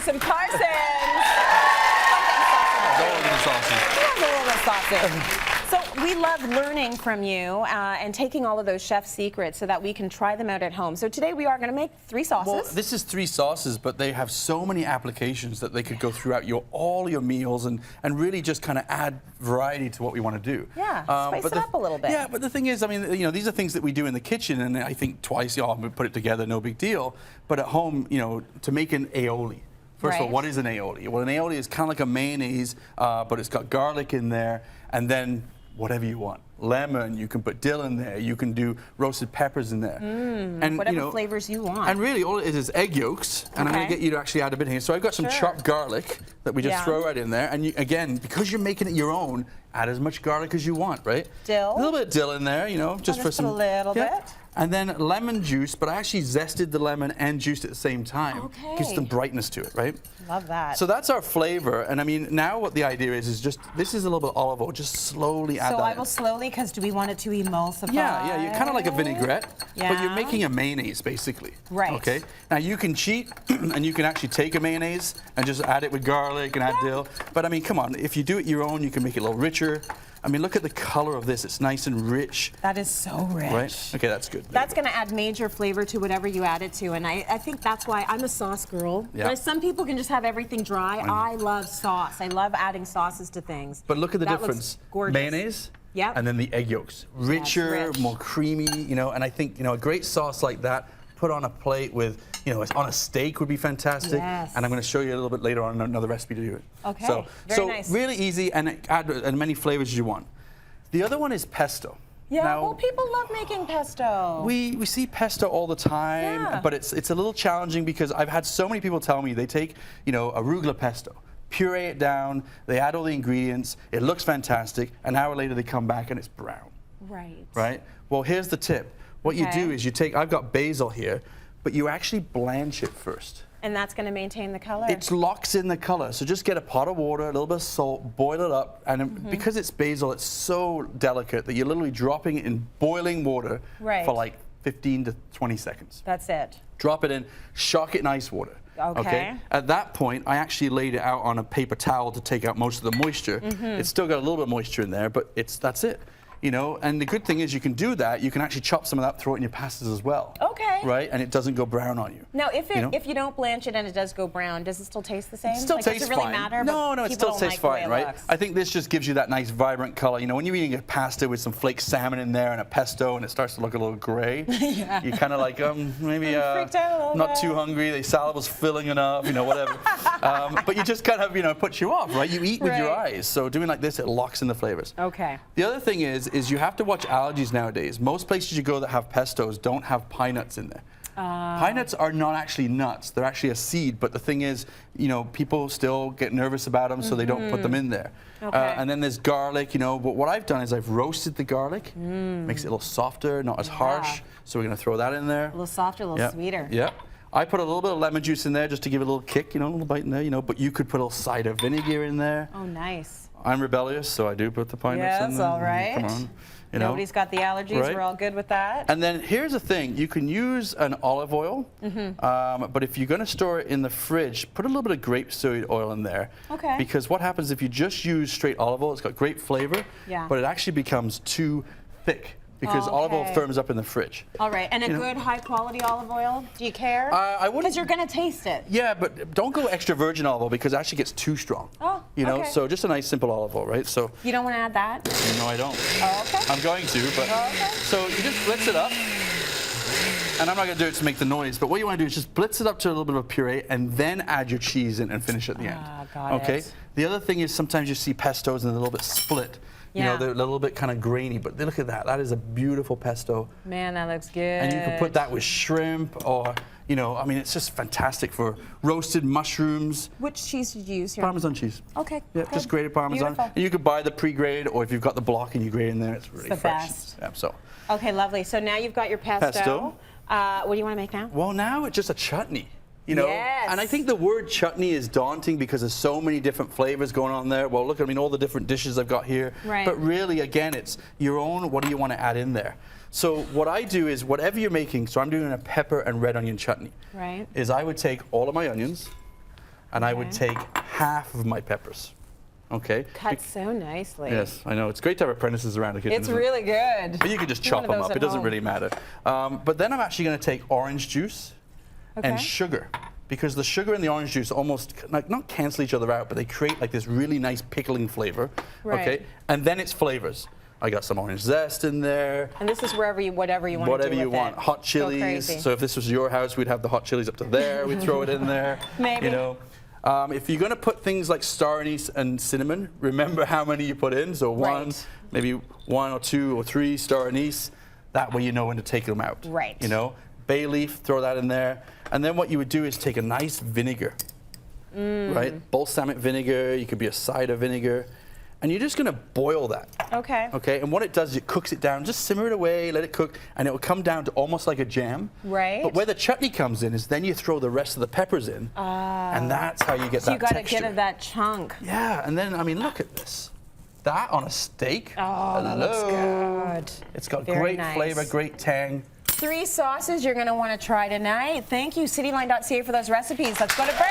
Jason Parsons. So we love learning from you and taking all of those chef secrets so that we can try them out at home. So today we are going to make 3 sauces. Well, this is 3 sauces, but they have so many applications that they could go throughout all your meals and really just kind of add variety to what we want to do. Yeah, spice it up a little bit. Yeah, but the thing is, I mean, you know, these are things that we do in the kitchen, and I think twice, you know, we put it together, no big deal. But at home, you know, to make an aioli. First of all, what is an aioli? Well, an aioli is kind of like a mayonnaise, but it's got garlic in there, and then whatever you want. Lemon, you can put dill in there, you can do roasted peppers in there. And whatever flavors you want. And really all it is egg yolks, and I'm going to get you to actually add a bit here. So I've got some chopped garlic that we just throw right in there, and you, again, because you're making it your own, add as much garlic as you want, right? Dill. A little bit of dill in there, you know, just for some. A little bit. And then lemon juice, but I actually zested the lemon and juiced at the same time. Okay. Gives some brightness to it, right? Love that. So that's our flavor, and I mean, now what the idea is just, this is a little bit of olive oil, just slowly add that. So I will slowly, because do we want it to emulsify? Yeah, you're kind of like a vinaigrette, but you're making a mayonnaise, basically. Right. Okay? Now, you can cheat, and you can actually take a mayonnaise and just add it with garlic and add dill, but I mean, come on, if you do it your own, you can make it a little richer. I mean, look at the color of this. It's nice and rich. That is so rich. Right? Okay, that's good. That's going to add major flavor to whatever you add it to, and I think that's why I'm a sauce girl. Yeah. Whereas some people can just have everything dry. I love sauce. I love adding sauces to things. But look at the that difference. Gorgeous. Mayonnaise, and then the egg yolks. Richer, more creamy, you know, and I think, you know, a great sauce like that put on a plate with, you know, on a steak would be fantastic. Yes. And I'm going to show you a little bit later on another recipe to do it. Okay, so very nice. Really easy, and add as many flavors as you want. The other one is pesto. Yeah, now, well, people love making pesto. We see pesto all the time, but it's a little challenging because I've had so many people tell me they take, you know, arugula pesto, puree it down, they add all the ingredients, it looks fantastic, an hour later they come back and it's brown. Right. Right? Well, here's the tip. What you do is you take, I've got basil here, but you actually blanch it first. And that's going to maintain the color? It locks in the color. So just get a pot of water, a little bit of salt, boil it up, and because it's basil, it's so delicate that you're literally dropping it in boiling water for like 15 to 20 seconds. That's it. Drop it in, shock it in ice water. Okay. At that point, I actually laid it out on a paper towel to take out most of the moisture. It's still got a little bit of moisture in there, but that's it. You know, and the good thing is you can do that. You can actually chop some of that, throw it in your pastas as well. Okay. Right, and it doesn't go brown on you. Now, if you don't blanch it and it does go brown, does it still taste the same? It still tastes does it really fine. matter? No, it still tastes fine, right? I think this just gives you that nice vibrant color. You know, when you're eating a pasta with some flaked salmon in there and a pesto, and it starts to look a little gray, you're kind of like, maybe not too hungry. The salad was filling enough, you know, whatever. But you just kind of, you know, puts you off, right? You eat with your eyes. So doing like this, it locks in the flavors. Okay. The other thing is you have to watch allergies nowadays. Most places you go that have pestos don't have pine nuts in there. Pine nuts are not actually nuts. They're actually a seed. But the thing is, you know, people still get nervous about them, so they don't put them in there. And then there's garlic, you know. But what I've done is I've roasted the garlic. Makes it a little softer, not as harsh. So we're going to throw that in there. A little softer, a little sweeter. Yeah. I put a little bit of lemon juice in there just to give it a little kick, you know, a little bite in there, you know. But you could put a little cider vinegar in there. Oh, nice. I'm rebellious, so I do put the pine nuts in there. Yes, all right. Come on. You know? Nobody's got the allergies. We're all good with that. And then here's the thing. You can use an olive oil, but if you're going to store it in the fridge, put a little bit of grapeseed oil in there. Okay. Because what happens if you just use straight olive oil, it's got great flavor, but it actually becomes too thick. Because olive oil firms up in the fridge. All right, and a good high-quality olive oil, do you care? I wouldn't. Because you're going to taste it. Yeah, but don't go extra virgin olive oil because it actually gets too strong. Oh, you know, so just a nice simple olive oil, right? So you don't want to add that? No, I don't. Oh, okay. I'm going to, but so you just blitz it up. And I'm not going to do it to make the noise, but what you want to do is just blitz it up to a little bit of puree and then add your cheese in and finish at the end. Got it. The other thing is sometimes you see pestos and they're a little bit split. You know, they're a little bit kind of grainy, but look at that. That is a beautiful pesto. Man, that looks good. And you can put that with shrimp or, you know, I mean, it's just fantastic for roasted mushrooms. Which cheese did you use here? Parmesan cheese. Okay. Yeah, just grated Parmesan. Beautiful. And you could buy the pre-grated, or if you've got the block and you grate in there, it's really fresh. Best. Yeah, so. Okay, lovely. So now you've got your pesto. What do you want to make now? Well, now it's just a chutney. You know, and I think the word chutney is daunting because there's so many different flavors going on there. Well, look, I mean, all the different dishes I've got here. Right. But really, again, it's your own, what do you want to add in there? So what I do is whatever you're making, so I'm doing a pepper and red onion chutney. Right. Is I would take all of my onions, and I would take half of my peppers. Okay. Cut so nicely. Yes, I know. It's great to have apprentices around the kitchen. It's really good. But you can just chop them up. It doesn't really matter. But then I'm actually going to take orange juice and sugar, because the sugar and the orange juice almost like not cancel each other out, but they create like this really nice pickling flavor. Right. Okay. And then it's flavors. I got some orange zest in there. And this is whatever you want to do Whatever you with want. it. Hot chilies. So if this was your house, we'd have the hot chilies up to there. We'd throw it in there. Maybe. You know. If you're going to put things like star anise and cinnamon, remember how many you put in. So one, maybe 1 or 2 or 3 star anise. That way you know when to take them out. Right. You know. Bay leaf, throw that in there. And then what you would do is take a nice vinegar. Right? Balsamic vinegar. You could be a cider vinegar. And you're just going to boil that. Okay. Okay, and what it does is it cooks it down. Just simmer it away, let it cook, and it will come down to almost like a jam. Right. But where the chutney comes in is then you throw the rest of the peppers in, and that's how you get So that you got to texture. get that chunk. Yeah, and then, I mean, look at this. That on a steak. Oh, that looks good. It's got Very great nice. flavor, great tang. 3 sauces you're going to want to try tonight. Thank you, cityline.ca, for those recipes. Let's go to break.